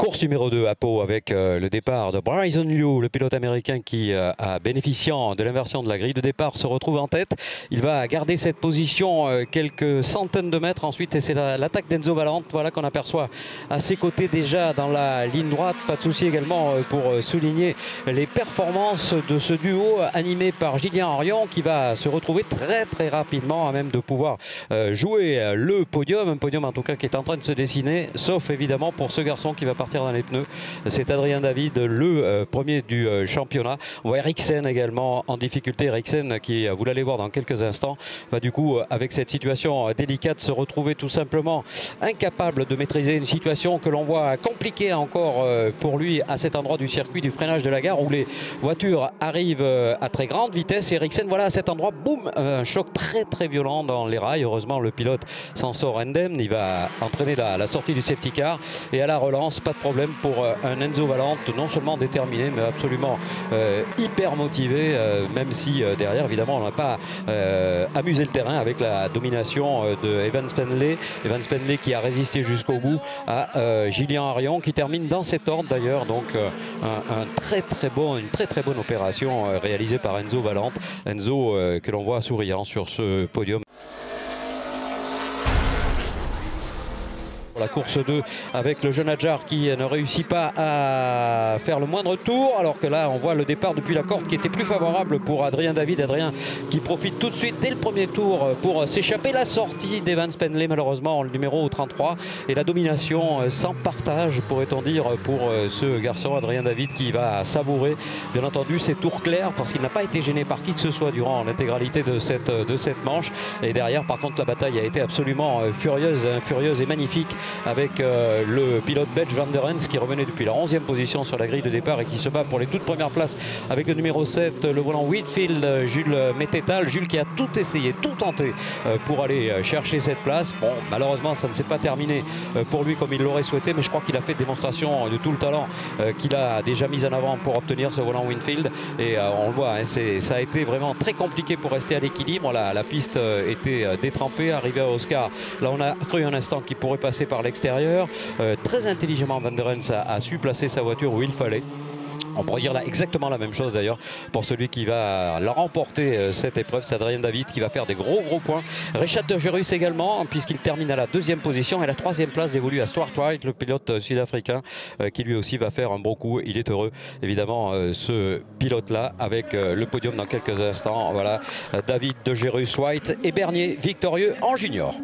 Course numéro 2 à Pau avec le départ de Bryson Liu, le pilote américain qui, bénéficiant de l'inversion de la grille de départ, se retrouve en tête. Il va garder cette position quelques centaines de mètres ensuite et c'est l'attaque d'Enzo Valente, voilà, qu'on aperçoit à ses côtés déjà dans la ligne droite. Pas de souci également pour souligner les performances de ce duo animé par Julien Arion qui va se retrouver très rapidement à même de pouvoir jouer le podium, un podium en tout cas qui est en train de se dessiner, sauf évidemment pour ce garçon qui va partir dans les pneus. C'est Adrien David, le premier du championnat. On voit Eriksen également en difficulté. Eriksen qui, vous l'allez voir dans quelques instants, va du coup avec cette situation délicate se retrouver tout simplement incapable de maîtriser une situation que l'on voit compliquée encore pour lui à cet endroit du circuit du freinage de la gare où les voitures arrivent à très grande vitesse. Et Eriksen, voilà, à cet endroit, boum, un choc très violent dans les rails. Heureusement le pilote s'en sort indemne. Il va entraîner la sortie du safety car et à la relance, pas de problème pour un Enzo Valente, non seulement déterminé mais absolument hyper motivé, même si derrière évidemment on n'a pas amusé le terrain avec la domination de Evan Spenley. Evan Spenley qui a résisté jusqu'au bout à Julien Arion qui termine dans cet ordre d'ailleurs, donc une très bonne opération réalisée par Enzo Valente. Enzo que l'on voit souriant sur ce podium. La course 2 avec le jeune Adjar qui ne réussit pas à faire le moindre tour, alors que là on voit le départ depuis la corde qui était plus favorable pour Adrien David. Adrien qui profite tout de suite dès le premier tour pour s'échapper. La sortie d'Evan Spenley malheureusement, le numéro 33, et la domination sans partage pourrait-on dire pour ce garçon Adrien David qui va savourer bien entendu ses tours clairs parce qu'il n'a pas été gêné par qui que ce soit durant l'intégralité de cette manche. Et derrière par contre la bataille a été absolument furieuse et magnifique avec le pilote belge Van der Hens qui revenait depuis la 11e position sur la grille de départ et qui se bat pour les toutes premières places avec le numéro 7, le volant Whitfield, Jules Mettetal. Jules qui a tout essayé, tout tenté pour aller chercher cette place. Bon, malheureusement ça ne s'est pas terminé pour lui comme il l'aurait souhaité, mais je crois qu'il a fait démonstration de tout le talent qu'il a déjà mis en avant pour obtenir ce volant Whitfield. Et on le voit, hein, ça a été vraiment très compliqué pour rester à l'équilibre. La piste était détrempée. Arrivé à Oscar, là on a cru un instant qu'il pourrait passer par l'extérieur. Très intelligemment Van der Hens a su placer sa voiture où il fallait. On pourrait dire là exactement la même chose d'ailleurs pour celui qui va la remporter cette épreuve. C'est Adrien David qui va faire des gros points. Richard de Gerus également, puisqu'il termine à la 2e position, et la 3e place dévolue à Stuart Wright, le pilote sud-africain qui lui aussi va faire un bon coup. Il est heureux évidemment ce pilote là avec le podium dans quelques instants. Voilà, David de Gerus, White et Bernier victorieux en junior.